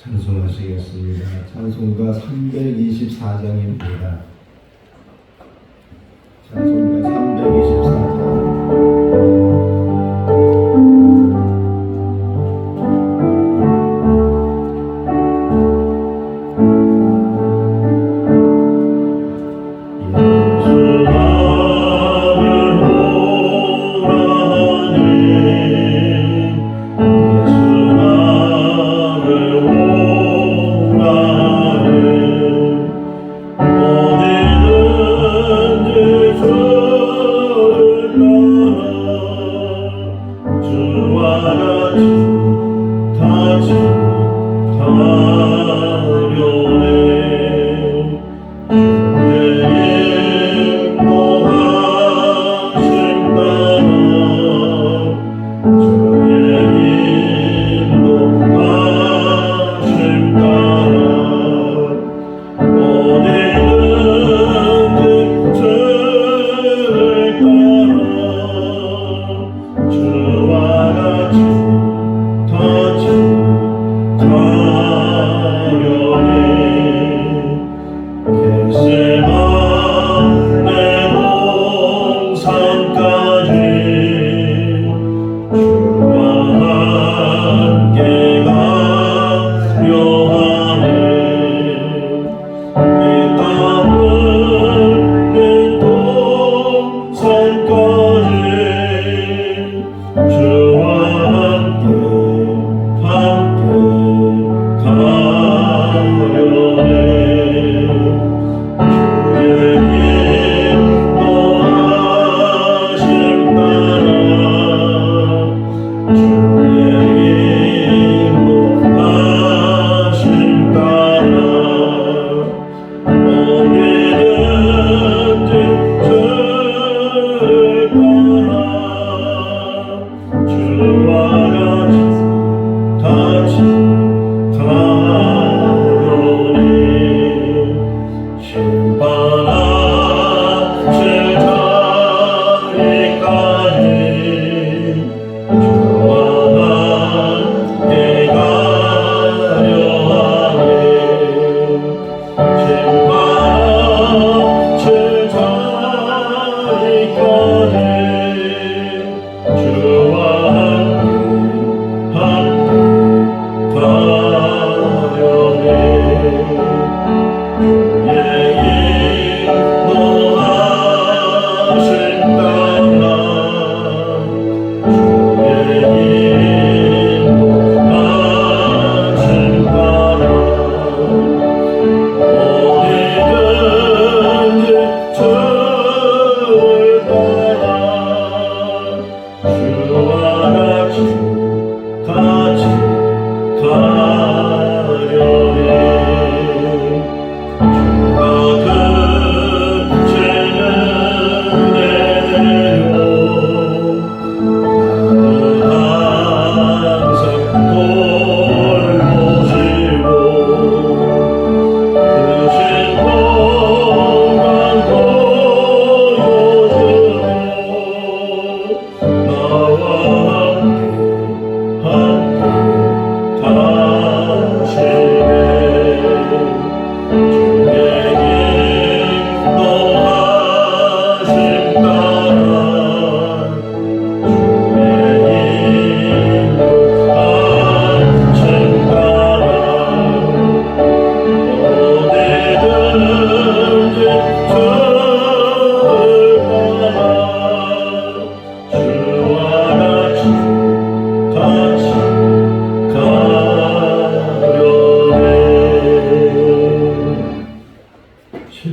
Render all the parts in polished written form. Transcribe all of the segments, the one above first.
찬송하시겠습니다. 찬송가 324장입니다. 찬송가 324장.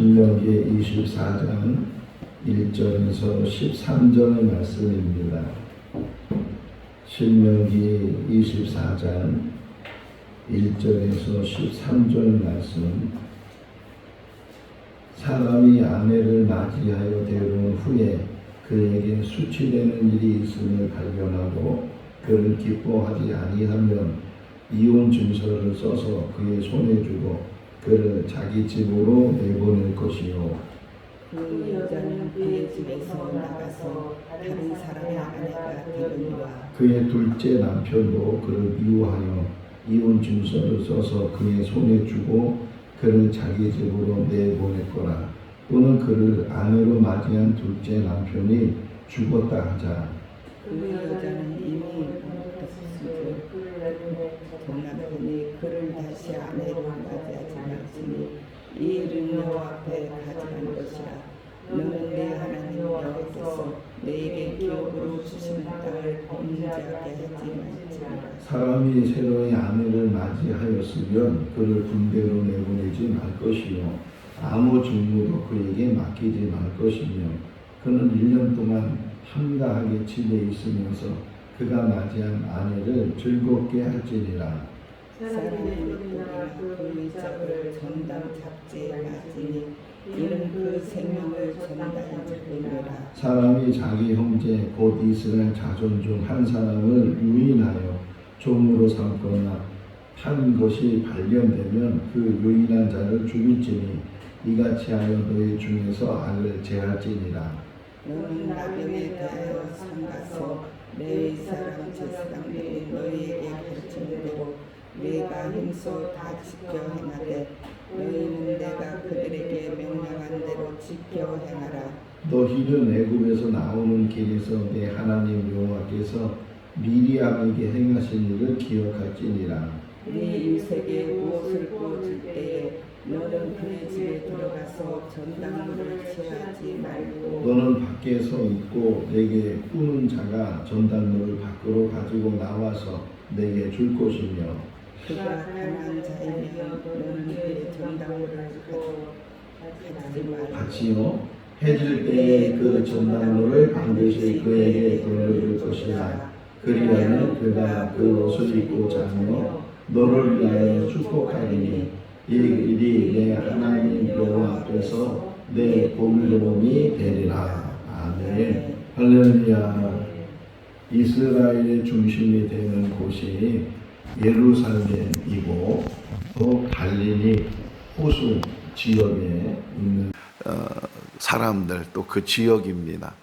신명기 24장 1절에서 13절의 말씀입니다. 신명기 24장 1절에서 13절 말씀. 사람이 아내를 맞이하여 데려온 후에 그에게 수치되는 일이 있음을 발견하고 그를 기뻐하지 아니하면 이혼 증서를 써서 그의 손에 주고 그를 자기 집으로 내보낼 것이요. 그 여자는 그의 집에서 나가서 다른 사람의 아내가 되느니라. 그의 둘째 남편도 그를 미워하여 이혼 증서를 써서 그의 손에 주고 그를 자기 집으로 내보냈거나 또는 그를 아내로 맞이한 둘째 남편이 죽었다 하자. 그 여자는 이미 전 남편이 그를 다시 아내로 맞이하지 말지니 이 일은 여호와 앞에 가증한 것이라. 너는 내 하나님 여호와께서 내게 기업으로 주시는 땅을 범죄하게 하지 말지니라. 사람이 새로이 아내를 맞이하였으면 그를 군대로 내보내지 말 것이요 아무 직무도 그에게 맡기지 말 것이며 그는 1년 동안 한가하게 집에 있으면서 그가 맞이한 아내를 즐겁게 할지니라. 사람의 목도리나 그 이적을 전당 잡지에 맞으니 이는 그 생명을 전당하느니라. 사람이 자기 형제 곧 이스라엘 자손 중 한 사람을 유인하여 종으로 삼거나 판 것이 발견되면 그 유인한 자를 죽일지니 이같이 하여 너희 중에서 악을 제할지니라. 너는 나병에 대하여 삼가서 레위 사람 제사장들이 너희에게 가르치는 대로 내가 힘써 다 지켜 행하되 너희는 내가 그들에게 명령한 대로 지켜 행하라. 너희는 애굽에서 나오는 길에서 내 하나님 여호와께서 미리암에게 행하신 일을 기억할지니라. 네 유색에 무엇을 구워줄 때에 너는 그의 집에 들어가서 전당물을 취하지 말고 너는 밖에 서 있고 내게 꾸는 자가 전당물을 밖으로 가지고 나와서 내게 줄 것이며 그가 강한 자이면 너는 그의 전당물을 가지지 말고 같이요 해질 때에 그 전당물을 반드시 그에게 돌려줄 것이라. 그리하면 그가 그 옷을 입고 자며 너를 위하여 축복하리니 이 일이 내 하나님 여호와 앞에서 내 공동이 되리라. 아멘. 할렐루야. 이스라엘의 중심이 되는 곳이 예루살렘이고 또 갈릴리 호수 지역에 있는 사람들 또 그 지역입니다.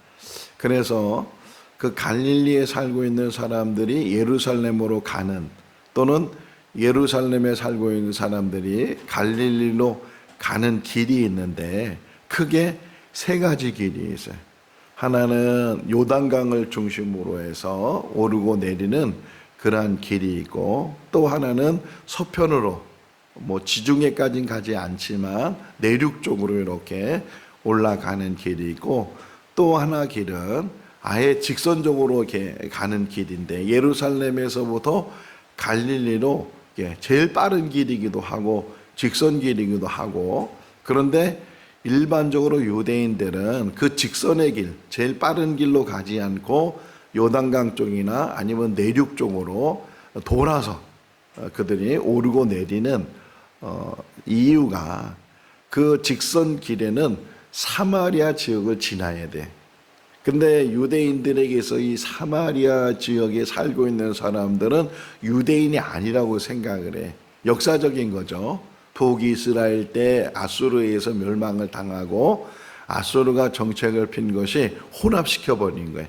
그래서 그 갈릴리에 살고 있는 사람들이 예루살렘으로 가는 또는 예루살렘에 살고 있는 사람들이 갈릴리로 가는 길이 있는데 크게 세 가지 길이 있어요. 하나는 요단강을 중심으로 해서 오르고 내리는 그러한 길이 있고 또 하나는 서편으로 뭐 지중해까지는 가지 않지만 내륙 쪽으로 이렇게 올라가는 길이 있고 또 하나 길은 아예 직선적으로 이렇게 가는 길인데 예루살렘에서부터 갈릴리로 제일 빠른 길이기도 하고 직선 길이기도 하고 그런데 일반적으로 유대인들은 그 직선의 길, 제일 빠른 길로 가지 않고 요단강 쪽이나 아니면 내륙 쪽으로 돌아서 그들이 오르고 내리는 이유가 그 직선 길에는 사마리아 지역을 지나야 돼. 근데 유대인들에게서 이 사마리아 지역에 살고 있는 사람들은 유대인이 아니라고 생각을 해. 역사적인 거죠. 북이스라엘 때 아수르에 의해서 멸망을 당하고 아수르가 정책을 핀 것이 혼합시켜 버린 거예요.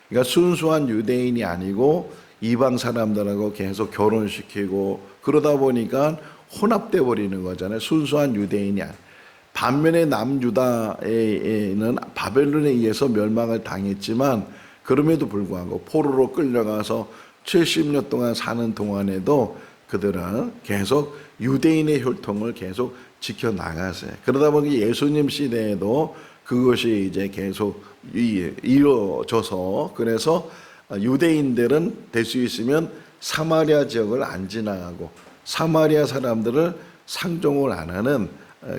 그러니까 순수한 유대인이 아니고 이방 사람들하고 계속 결혼시키고 그러다 보니까 혼합돼 버리는 거잖아요. 순수한 유대인이 아니에요. 반면에 남유다에는 바벨론에 의해서 멸망을 당했지만 그럼에도 불구하고 포로로 끌려가서 70년 동안 사는 동안에도 그들은 계속 유대인의 혈통을 계속 지켜나갔어요. 그러다 보니 예수님 시대에도 그것이 이제 계속 이루어져서 그래서 유대인들은 될 수 있으면 사마리아 지역을 안 지나가고 사마리아 사람들을 상종을 안 하는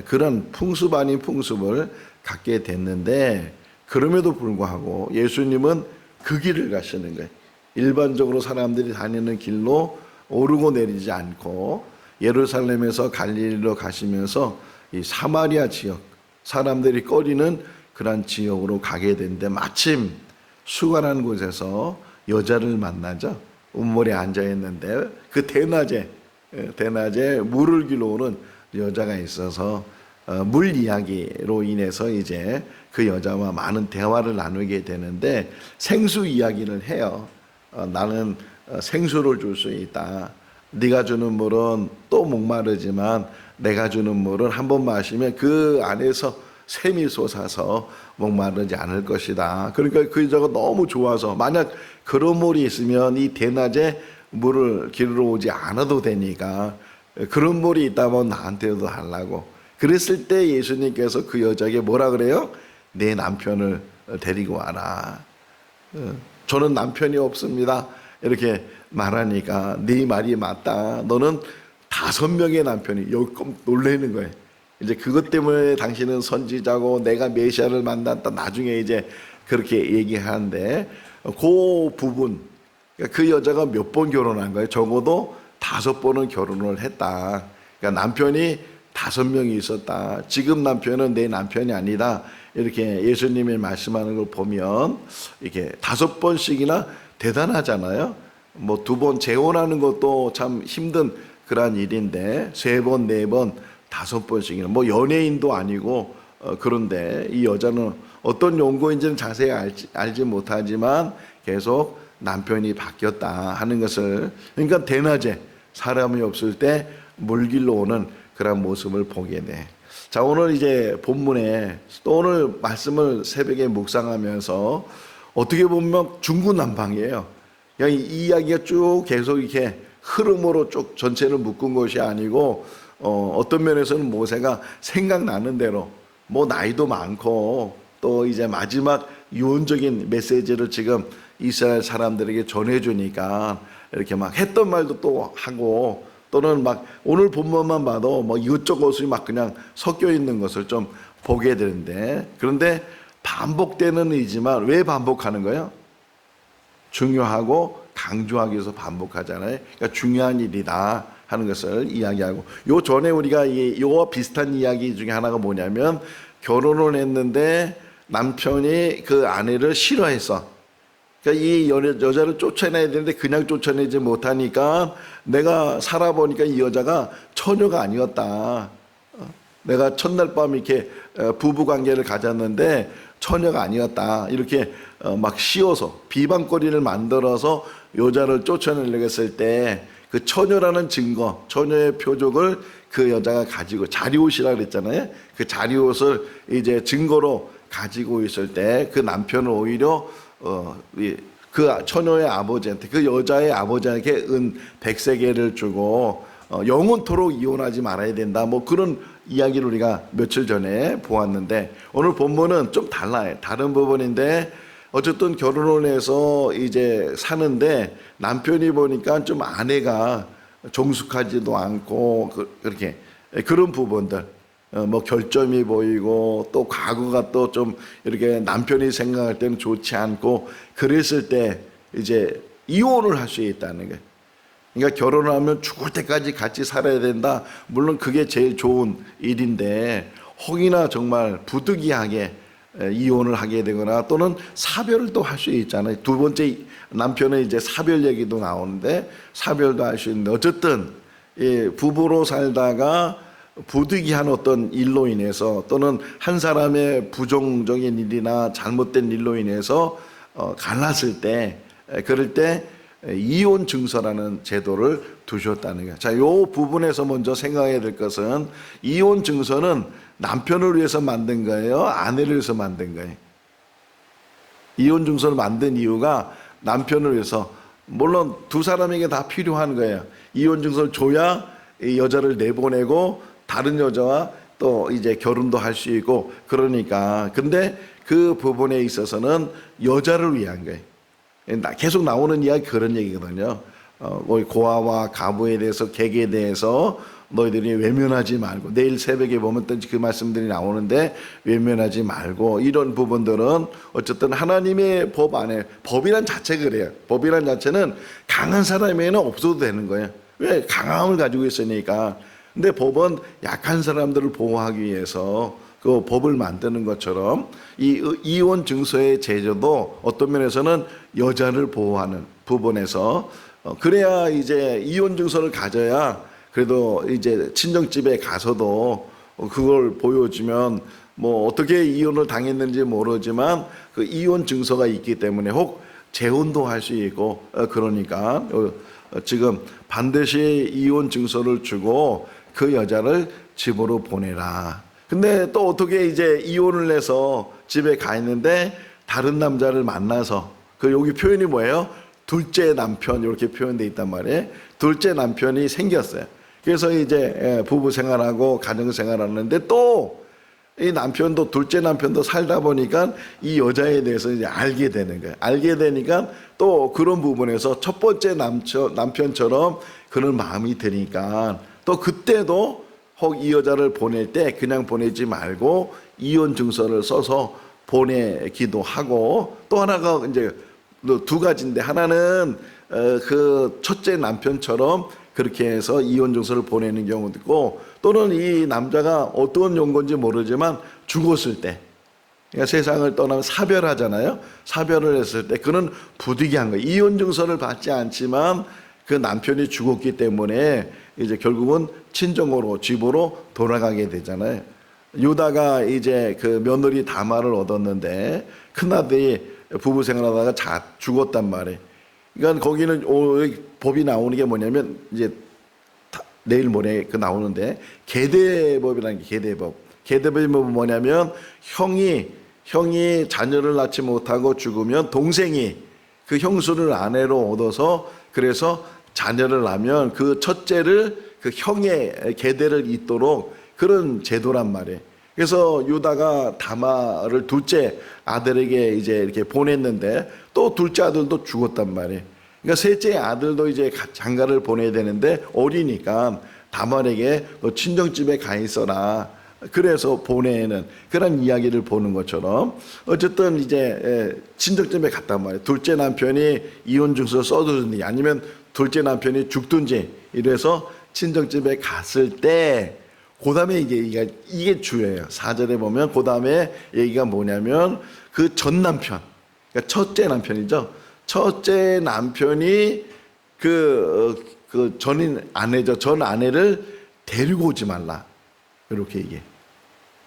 그런 풍습 아닌 풍습을 갖게 됐는데 그럼에도 불구하고 예수님은 그 길을 가시는 거예요. 일반적으로 사람들이 다니는 길로 오르고 내리지 않고 예루살렘에서 갈릴리로 가시면서 이 사마리아 지역 사람들이 꺼리는 그런 지역으로 가게 되는데 마침 수가라는 곳에서 여자를 만나죠. 운물에 앉아 있는데 그 대낮에 물을 길러오는 여자가 있어서 물 이야기로 인해서 이제 그 여자와 많은 대화를 나누게 되는데 생수 이야기를 해요. 나는 생수를 줄 수 있다. 네가 주는 물은 또 목마르지만 내가 주는 물은 한 번 마시면 그 안에서 샘이 솟아서 목마르지 않을 것이다. 그러니까 그 여자가 너무 좋아서 만약 그런 물이 있으면 이 대낮에 물을 기르러 오지 않아도 되니까 그런 물이 있다면 나한테도 달라고. 그랬을 때 예수님께서 그 여자에게 뭐라 그래요? 내 남편을 데리고 와라. 저는 남편이 없습니다. 이렇게 말하니까 네 말이 맞다. 너는 5명의 남편이 여기 놀라는 거예요. 이제 그것 때문에 당신은 선지자고 내가 메시아를 만났다. 나중에 이제 그렇게 얘기하는데 그 부분, 그 여자가 몇 번 결혼한 거예요? 적어도 5번은 결혼을 했다. 그러니까 남편이 5명이 있었다. 지금 남편은 내 남편이 아니다. 이렇게 예수님이 말씀하는 걸 보면 이게 5번씩이나 대단하잖아요. 뭐 2번 재혼하는 것도 참 힘든 그러한 일인데 3번, 4번, 5번씩이나 뭐 연예인도 아니고 그런데 이 여자는 어떤 용고인지는 자세히 알지 못하지만 계속 남편이 바뀌었다 하는 것을, 그러니까 대낮에 사람이 없을 때 물길로 오는 그런 모습을 보게 돼. 자, 오늘 이제 본문에 또 오늘 말씀을 새벽에 묵상하면서 어떻게 보면 중구난방이에요. 그냥 이 이야기가 쭉 계속 이렇게 흐름으로 쭉 전체를 묶은 것이 아니고 어떤 면에서는 모세가 생각나는 대로 뭐 나이도 많고 또 이제 마지막 유언적인 메시지를 지금 이스라엘 사람들에게 전해주니까 이렇게 막 했던 말도 또 하고 또는 막 오늘 본문만 봐도 뭐 이것저것이 막 그냥 섞여 있는 것을 좀 보게 되는데, 그런데 반복되는 의지만 왜 반복하는 거예요? 중요하고 강조하기 위해서 반복하잖아요. 그러니까 중요한 일이다 하는 것을 이야기하고, 요 전에 우리가 이와 비슷한 이야기 중에 하나가 뭐냐면 결혼을 했는데 남편이 그 아내를 싫어했어. 그러니까 이 여자를 쫓아내야 되는데 그냥 쫓아내지 못하니까 내가 살아보니까 이 여자가 처녀가 아니었다. 내가 첫날 밤 이렇게 부부관계를 가졌는데 처녀가 아니었다. 이렇게 막 씌워서 비방거리를 만들어서 여자를 쫓아내려고 했을 때 그 처녀라는 증거, 처녀의 표적을 그 여자가 가지고 자리옷이라고 그랬잖아요. 그 자리옷을 이제 증거로 가지고 있을 때 그 남편은 오히려 그 처녀의 아버지한테, 그 여자의 아버지에게 은 100세겔을 주고 영원토록 이혼하지 말아야 된다. 뭐 그런 이야기를 우리가 며칠 전에 보았는데 오늘 본문은 좀 달라요. 다른 부분인데 어쨌든 결혼을 해서 이제 사는데 남편이 보니까 좀 아내가 정숙하지도 않고 그렇게 그런 부분들, 뭐 결점이 보이고 또 과거가 또 좀 이렇게 남편이 생각할 때는 좋지 않고 그랬을 때 이제 이혼을 할 수 있다는 거예요. 그러니까 결혼을 하면 죽을 때까지 같이 살아야 된다. 물론 그게 제일 좋은 일인데 혹이나 정말 부득이하게 이혼을 하게 되거나 또는 사별을 또 할 수 있잖아요. 두 번째 남편은 이제 사별 얘기도 나오는데 사별도 할 수 있는데 어쨌든 부부로 살다가 부득이한 어떤 일로 인해서 또는 한 사람의 부정적인 일이나 잘못된 일로 인해서 갈랐을 때, 그럴 때 이혼 증서라는 제도를 두셨다는 거예요. 자, 요 부분에서 먼저 생각해야 될 것은 이혼 증서는 남편을 위해서 만든 거예요? 아내를 위해서 만든 거예요? 이혼 증서를 만든 이유가 남편을 위해서, 물론 두 사람에게 다 필요한 거예요. 이혼 증서를 줘야 이 여자를 내보내고 다른 여자와 또 이제 결혼도 할 수 있고 그러니까. 근데 그 부분에 있어서는 여자를 위한 거예요. 계속 나오는 이야기 그런 얘기거든요. 고아와 가부에 대해서 객에 대해서 너희들이 외면하지 말고, 내일 새벽에 보면 또 그 말씀들이 나오는데 외면하지 말고, 이런 부분들은 어쨌든 하나님의 법 안에, 법이란 자체가 그래요. 법이란 자체는 강한 사람에게는 없어도 되는 거예요. 왜? 강함을 가지고 있으니까. 근데 법은 약한 사람들을 보호하기 위해서 그 법을 만드는 것처럼 이 이혼 증서의 제도도 어떤 면에서는 여자를 보호하는 부분에서 그래야 이제 이혼 증서를 가져야 그래도 이제 친정집에 가서도 그걸 보여주면 뭐 어떻게 이혼을 당했는지 모르지만 그 이혼 증서가 있기 때문에 혹 재혼도 할 수 있고 그러니까 지금 반드시 이혼 증서를 주고 그 여자를 집으로 보내라. 근데 또 어떻게 이제 이혼을 해서 집에 가 있는데 다른 남자를 만나서 그 여기 표현이 뭐예요? 둘째 남편 이렇게 표현되어 있단 말이에요. 둘째 남편이 생겼어요. 그래서 이제 부부 생활하고 가정 생활하는데 또 이 남편도 둘째 남편도 살다 보니까 이 여자에 대해서 이제 알게 되는 거예요. 알게 되니까 또 그런 부분에서 첫 번째 남편처럼 그런 마음이 드니까 또 그때도 혹 이 여자를 보낼 때 그냥 보내지 말고 이혼 증서를 써서 보내기도 하고, 또 하나가 이제 두 가지인데 하나는 그 첫째 남편처럼 그렇게 해서 이혼 증서를 보내는 경우도 있고, 또는 이 남자가 어떤 용건지 모르지만 죽었을 때, 그러니까 세상을 떠나면 사별하잖아요. 사별을 했을 때 그는 부득이한 거예요. 이혼 증서를 받지 않지만 그 남편이 죽었기 때문에 이제 결국은 친정으로 집으로 돌아가게 되잖아요. 유다가 이제 그 며느리 다말을 얻었는데 큰아들이 부부 생활하다가 죽었단 말이에요. 그러니까 거기는 법이 나오는 게 뭐냐면 이제 내일 모레 그 나오는데 계대법이라는 게 계대법. 계대법이 뭐냐면 형이 자녀를 낳지 못하고 죽으면 동생이 그 형수를 아내로 얻어서 그래서 자녀를 낳으면 그 첫째를 그 형의 계대를 잇도록 그런 제도란 말이에요. 그래서 유다가 다말을 둘째 아들에게 이제 이렇게 보냈는데 또 둘째 아들도 죽었단 말이에요. 그러니까 셋째 아들도 이제 장가를 보내야 되는데 어리니까 다말에게 너 친정집에 가 있어라. 그래서 보내는 그런 이야기를 보는 것처럼 어쨌든 이제 친정집에 갔단 말이에요. 둘째 남편이 이혼 증서 써두든지 아니면 둘째 남편이 죽든지 이래서 친정집에 갔을 때 그 다음에 이게 주예요. 4절에 보면 그 다음에 얘기가 뭐냐면 그 전 남편, 그러니까 첫째 남편이죠. 첫째 남편이 그 전인 아내죠. 전 아내를 데리고 오지 말라. 이렇게 얘기해.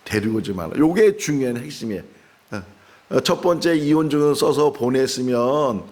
데리고 오지 말라. 요게 중요한 핵심이에요. 첫 번째 이혼증을 써서 보냈으면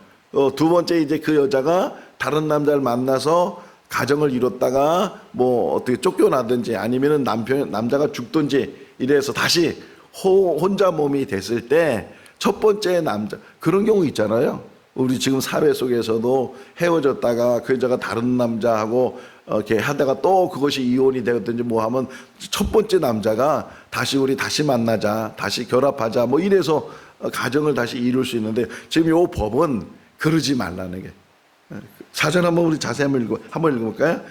두 번째 이제 그 여자가 다른 남자를 만나서 가정을 이뤘다가 뭐 어떻게 쫓겨나든지 아니면은 남자가 죽든지 이래서 다시 혼자 몸이 됐을 때 첫 번째 남자, 그런 경우 있잖아요. 우리 지금 사회 속에서도 헤어졌다가 그 여자가 다른 남자하고 이렇게 하다가 또 그것이 이혼이 되었든지 뭐 하면 첫 번째 남자가 우리 다시 만나자, 다시 결합하자 뭐 이래서 가정을 다시 이룰 수 있는데 지금 이 법은 그러지 말라는 게. 사전 한번 우리 자세히 한번 읽어볼까요?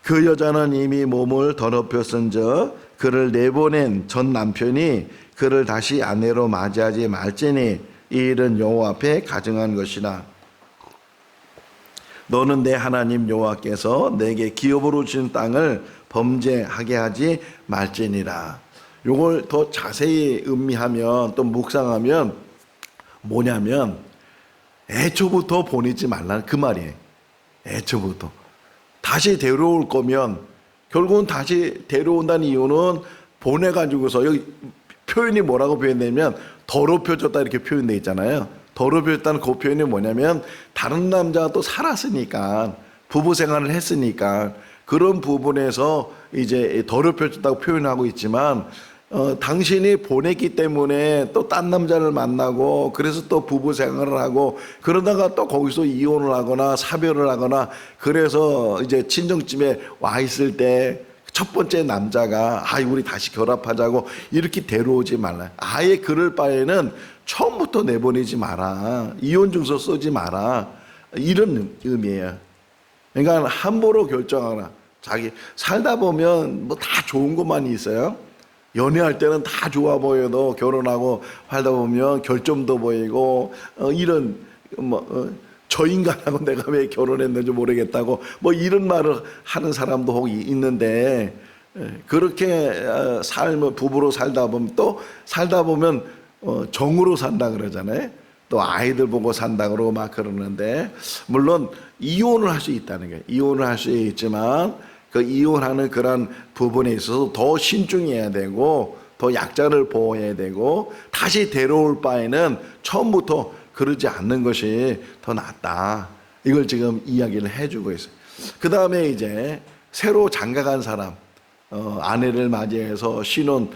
그 여자는 이미 몸을 더럽혔은즉 그를 내보낸 전 남편이 그를 다시 아내로 맞이하지 말지니 이 일은 여호와 앞에 가증한 것이라. 너는 내 하나님 여호와께서 내게 기업으로 주신 땅을 범죄하게 하지 말지니라. 요걸 더 자세히 음미하면 또 묵상하면 뭐냐면 애초부터 보내지 말라는 그 말이에요. 애초부터. 다시 데려올 거면 결국은 다시 데려온다는 이유는 보내가지고서 여기 표현이 뭐라고 표현되냐면 더럽혀졌다 이렇게 표현되어 있잖아요. 더럽혀졌다는 그 표현이 뭐냐면 다른 남자가 또 살았으니까 부부 생활을 했으니까 그런 부분에서 이제 더럽혀졌다고 표현하고 있지만 당신이 보냈기 때문에 또 딴 남자를 만나고 그래서 또 부부 생활을 하고 그러다가 또 거기서 이혼을 하거나 사별을 하거나 그래서 이제 친정집에 와 있을 때 첫 번째 남자가 우리 다시 결합하자고 이렇게 데려오지 말라. 아예 그럴 바에는 처음부터 내보내지 마라. 이혼 증서 쓰지 마라. 이런 의미예요. 그러니까 함부로 결정하라. 자기 살다 보면 뭐 다 좋은 것만 있어요. 연애할 때는 다 좋아 보여도 결혼하고 살다 보면 결점도 보이고 이런 저 인간하고 내가 왜 결혼했는지 모르겠다고 뭐 이런 말을 하는 사람도 혹 있는데 그렇게 부부로 살다 보면 또 살다 보면 정으로 산다 그러잖아요. 또 아이들 보고 산다 그러고 막 그러는데 물론 이혼을 할 수 있다는 거예요. 이혼을 할 수 있지만 그 이혼하는 그런 부분에 있어서 더 신중해야 되고 더 약자를 보호해야 되고 다시 데려올 바에는 처음부터 그러지 않는 것이 더 낫다. 이걸 지금 이야기를 해주고 있어요. 그 다음에 이제 새로 장가간 사람, 아내를 맞이해서 신혼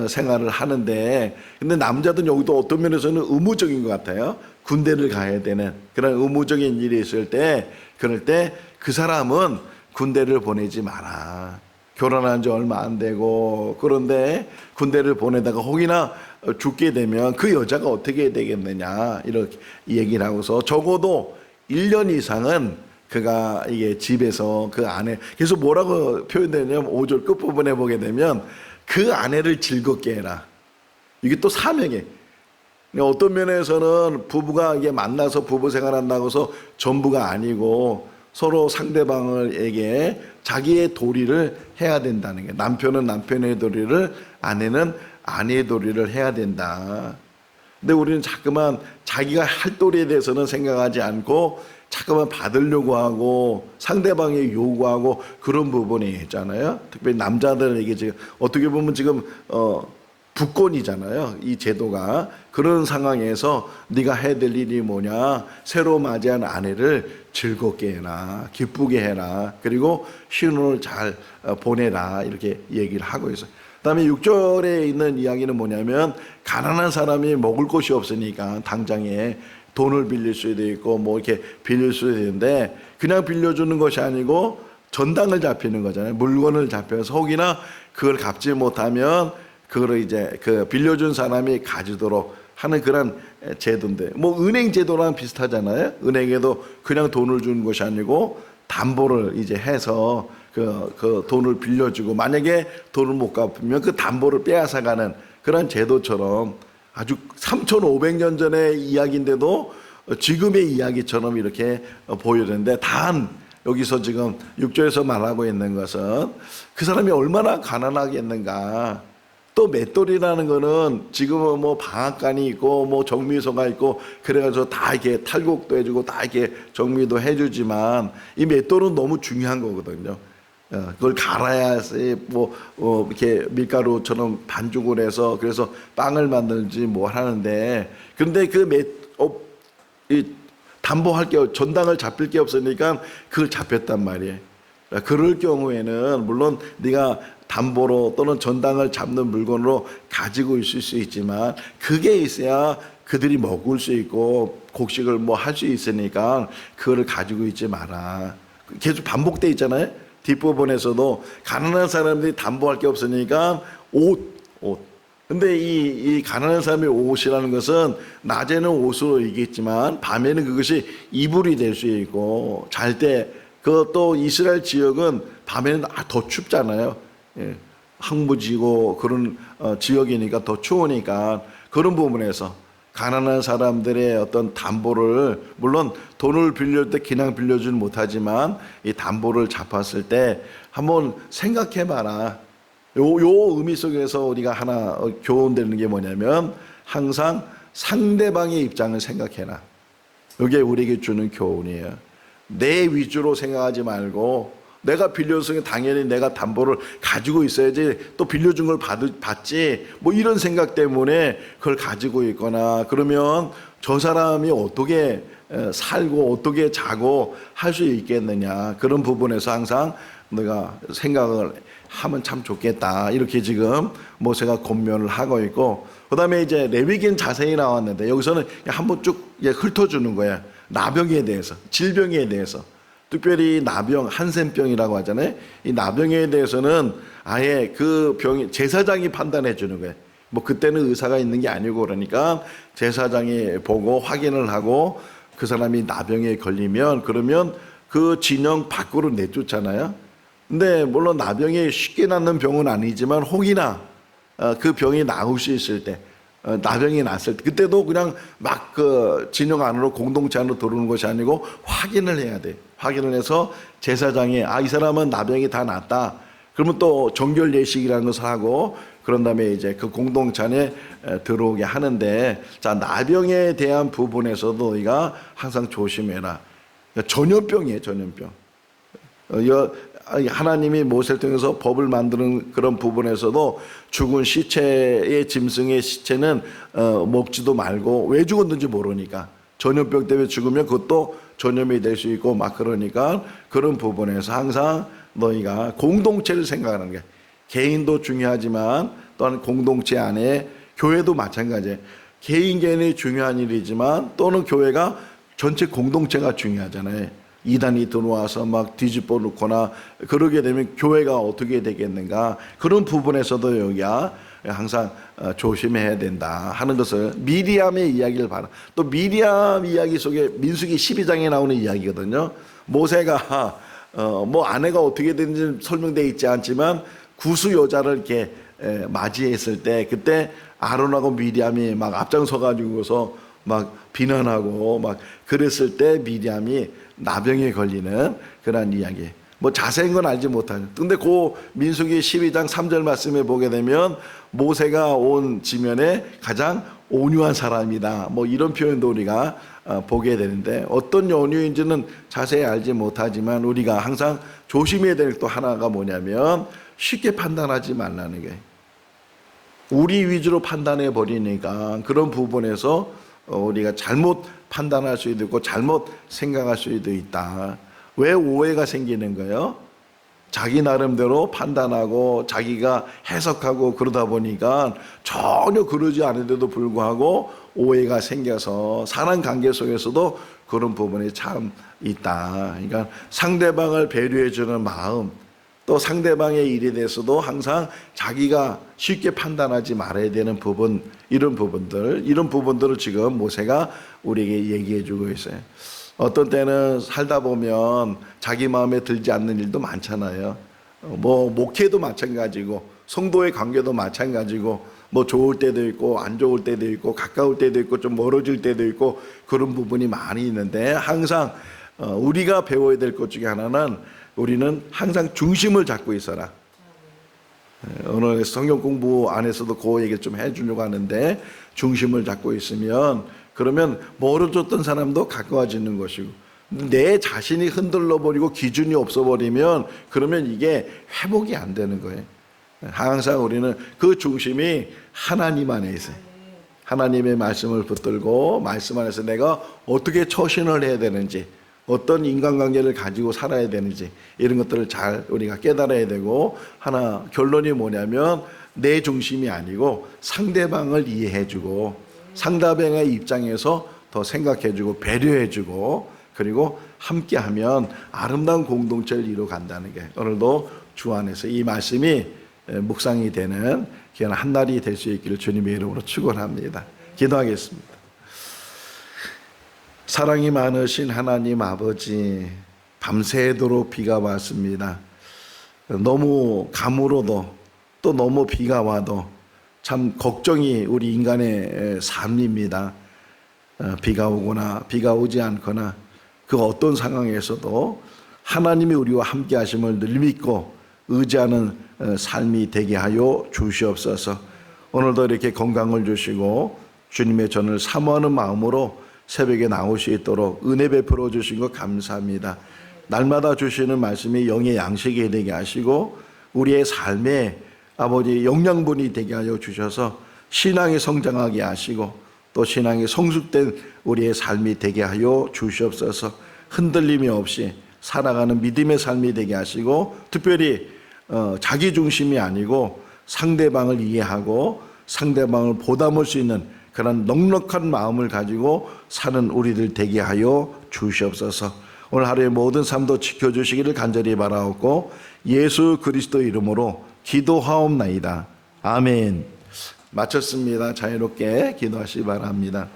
생활을 하는데, 근데 남자들은 여기도 어떤 면에서는 의무적인 것 같아요. 군대를 가야 되는 그런 의무적인 일이 있을 때, 그럴 때 그 사람은 군대를 보내지 마라. 결혼한 지 얼마 안 되고, 그런데 군대를 보내다가 혹이나 죽게 되면 그 여자가 어떻게 되겠느냐, 이렇게 얘기를 하고서 적어도 1년 이상은 그가 이게 집에서 그 아내, 그래서 뭐라고 표현되냐면 5절 끝부분에 보게 되면 그 아내를 즐겁게 해라. 이게 또 사명이에요. 어떤 면에서는 부부가 이게 만나서 부부 생활한다고 해서 전부가 아니고 서로 상대방에게 자기의 도리를 해야 된다는 게, 남편은 남편의 도리를, 아내는 아내의 도리를 해야 된다. 근데 우리는 자꾸만 자기가 할 도리에 대해서는 생각하지 않고 자꾸만 받으려고 하고 상대방이 요구하고 그런 부분이 있잖아요. 특별히 남자들에게 지금 어떻게 보면 지금 부권이잖아요, 이 제도가. 그런 상황에서 네가 해야 될 일이 뭐냐, 새로 맞이한 아내를 즐겁게 해라, 기쁘게 해라, 그리고 신혼을 잘 보내라, 이렇게 얘기를 하고 있어요. 그 다음에 6절에 있는 이야기는 뭐냐면, 가난한 사람이 먹을 것이 없으니까 당장에 돈을 빌릴 수도 있고 뭐 이렇게 빌릴 수도 있는데, 그냥 빌려주는 것이 아니고 전당을 잡히는 거잖아요. 물건을 잡혀서 혹이나 그걸 갚지 못하면 그거를 이제 그 빌려준 사람이 가지도록 하는 그런 제도인데, 뭐 은행 제도랑 비슷하잖아요. 은행에도 그냥 돈을 주는 것이 아니고 담보를 이제 해서 그 돈을 빌려주고, 만약에 돈을 못 갚으면 그 담보를 빼앗아가는 그런 제도처럼, 아주 3,500년 전의 이야기인데도 지금의 이야기처럼 이렇게 보여지는데, 단 여기서 지금 6절에서 말하고 있는 것은 그 사람이 얼마나 가난하겠는가. 또 맷돌이라는 거는 지금은 뭐 방앗간이 있고 뭐 정미소가 있고 그래가지고 다 이렇게 탈곡도 해주고 다 이렇게 정미도 해주지만, 이 맷돌은 너무 중요한 거거든요. 그걸 갈아야지 이렇게 밀가루처럼 반죽을 해서 그래서 빵을 만들지 뭐 하는데, 그런데 이 담보할 게, 전당을 잡힐 게 없으니까 그걸 잡혔단 말이에요. 그럴 경우에는 물론 네가 담보로 또는 전당을 잡는 물건으로 가지고 있을 수 있지만, 그게 있어야 그들이 먹을 수 있고 곡식을 뭐 할 수 있으니까 그거를 가지고 있지 마라. 계속 반복돼 있잖아요. 뒷부분에서도 가난한 사람들이 담보할 게 없으니까 옷. 근데 이 가난한 사람의 옷이라는 것은 낮에는 옷으로 입겠지만 밤에는 그것이 이불이 될 수 있고, 잘 때 그것도 이스라엘 지역은 밤에는 더 춥잖아요. 항무지고 그런 지역이니까 더 추우니까, 그런 부분에서 가난한 사람들의 어떤 담보를, 물론 돈을 빌릴 때 그냥 빌려주는 못하지만 이 담보를 잡았을 때 한번 생각해 봐라. 요 의미 속에서 우리가 하나 교훈되는 게 뭐냐면, 항상 상대방의 입장을 생각해라. 이게 우리에게 주는 교훈이에요. 내 위주로 생각하지 말고, 내가 빌려줬으니 당연히 내가 담보를 가지고 있어야지, 또 빌려준 걸 받지, 뭐 이런 생각 때문에 그걸 가지고 있거나, 그러면 저 사람이 어떻게 살고 어떻게 자고 할 수 있겠느냐. 그런 부분에서 항상 내가 생각을 하면 참 좋겠다, 이렇게 지금 모세가 권면을 하고 있고, 그 다음에 이제 레위기는 자세히 나왔는데 여기서는 한번 쭉 훑어주는 거야. 나병에 대해서, 질병에 대해서. 특별히 나병, 한센병이라고 하잖아요. 이 나병에 대해서는 아예 그 병이 제사장이 판단해 주는 거예요. 뭐 그때는 의사가 있는 게 아니고, 그러니까 제사장이 보고 확인을 하고 그 사람이 나병에 걸리면, 그러면 그 진영 밖으로 내쫓잖아요. 근데 물론 나병이 쉽게 낫는 병은 아니지만, 혹이나 그 병이 나을 수 있을 때, 나병이 났을 때, 그때도 그냥 막 그 진영 안으로, 공동체 안으로 들어오는 것이 아니고 확인을 해야 돼. 확인을 해서 제사장이 이 사람은 나병이 다 났다. 그러면 또 정결 예식이라는 것을 하고, 그런 다음에 이제 그 공동체 안에 들어오게 하는데, 자, 나병에 대한 부분에서도 우리가 항상 조심해라. 전염병이에요, 전염병. 하나님이 모세를 통해서 법을 만드는 그런 부분에서도 죽은 시체의, 짐승의 시체는 먹지도 말고, 왜 죽었는지 모르니까. 전염병 때문에 죽으면 그것도 전염이 될 수 있고 막 그러니까 그런 부분에서 항상 너희가 공동체를 생각하는 게 개인도 중요하지만 또한 공동체 안에 교회도 마찬가지예요. 개인이 중요한 일이지만 또는 교회가 전체 공동체가 중요하잖아요. 이단이 들어와서 막 뒤집어 놓거나 그러게 되면 교회가 어떻게 되겠는가, 그런 부분에서도 여기가 항상 조심해야 된다 하는 것을 미리암의 이야기를 봐라. 또 미리암 이야기 속에 민수기 12장에 나오는 이야기거든요. 모세가 뭐 아내가 어떻게 되는지 설명되어 있지 않지만 구수 여자를 이렇게 맞이했을 때 그때 아론하고 미리암이 막 앞장서 가지고서 막 비난하고 막 그랬을 때 미리암이 나병에 걸리는 그런 이야기. 뭐 자세한 건 알지 못하죠. 근데 그 민수기 12장 3절 말씀에 보게 되면 모세가 온 지면에 가장 온유한 사람이다. 뭐 이런 표현도 우리가 보게 되는데 어떤 온유인지는 자세히 알지 못하지만 우리가 항상 조심해야 될 또 하나가 뭐냐면 쉽게 판단하지 말라는 게. 우리 위주로 판단해 버리니까 그런 부분에서 우리가 잘못 판단할 수도 있고 잘못 생각할 수도 있다. 왜 오해가 생기는 거예요? 자기 나름대로 판단하고 자기가 해석하고 그러다 보니까 전혀 그러지 않은데도 불구하고 오해가 생겨서 사람 관계 속에서도 그런 부분이 참 있다. 그러니까 상대방을 배려해 주는 마음, 또 상대방의 일에 대해서도 항상 자기가 쉽게 판단하지 말아야 되는 부분, 이런 부분들을 지금 모세가 우리에게 얘기해 주고 있어요. 어떤 때는 살다 보면 자기 마음에 들지 않는 일도 많잖아요. 뭐 목회도 마찬가지고 성도의 관계도 마찬가지고 뭐 좋을 때도 있고 안 좋을 때도 있고 가까울 때도 있고 좀 멀어질 때도 있고 그런 부분이 많이 있는데 항상 우리가 배워야 될 것 중에 하나는 우리는 항상 중심을 잡고 있어라. 오늘 성경 공부 안에서도 그 얘기를 좀 해주려고 하는데 중심을 잡고 있으면 그러면 멀어졌던 사람도 가까워지는 것이고 내 자신이 흔들러 버리고 기준이 없어 버리면 그러면 이게 회복이 안 되는 거예요. 항상 우리는 그 중심이 하나님 안에 있어요. 하나님의 말씀을 붙들고 말씀 안에서 내가 어떻게 처신을 해야 되는지, 어떤 인간관계를 가지고 살아야 되는지 이런 것들을 잘 우리가 깨달아야 되고, 하나 결론이 뭐냐면 내 중심이 아니고 상대방을 이해해주고 상대방의 입장에서 더 생각해주고 배려해주고 그리고 함께하면 아름다운 공동체를 이루어간다는 게 오늘도 주 안에서 이 말씀이 묵상이 되는 귀한 한 날이 될 수 있기를 주님의 이름으로 축원합니다. 기도하겠습니다. 사랑이 많으신 하나님 아버지, 밤새도록 비가 왔습니다. 너무 가물어도 또 너무 비가 와도 참 걱정이 우리 인간의 삶입니다. 비가 오거나 비가 오지 않거나 그 어떤 상황에서도 하나님이 우리와 함께 하심을 늘 믿고 의지하는 삶이 되게 하여 주시옵소서. 오늘도 이렇게 건강을 주시고 주님의 전을 사모하는 마음으로 새벽에 나올 수 있도록 은혜 베풀어 주신 것 감사합니다. 날마다 주시는 말씀이 영의 양식이 되게 하시고 우리의 삶에 아버지 영양분이 되게 하여 주셔서 신앙이 성장하게 하시고 또 신앙이 성숙된 우리의 삶이 되게 하여 주시옵소서. 흔들림이 없이 살아가는 믿음의 삶이 되게 하시고 특별히 자기 중심이 아니고 상대방을 이해하고 상대방을 보담할 수 있는 그런 넉넉한 마음을 가지고 사는 우리들 되게 하여 주시옵소서. 오늘 하루의 모든 삶도 지켜주시기를 간절히 바라옵고 예수 그리스도 이름으로 기도하옵나이다. 아멘. 마쳤습니다. 자유롭게 기도하시기 바랍니다.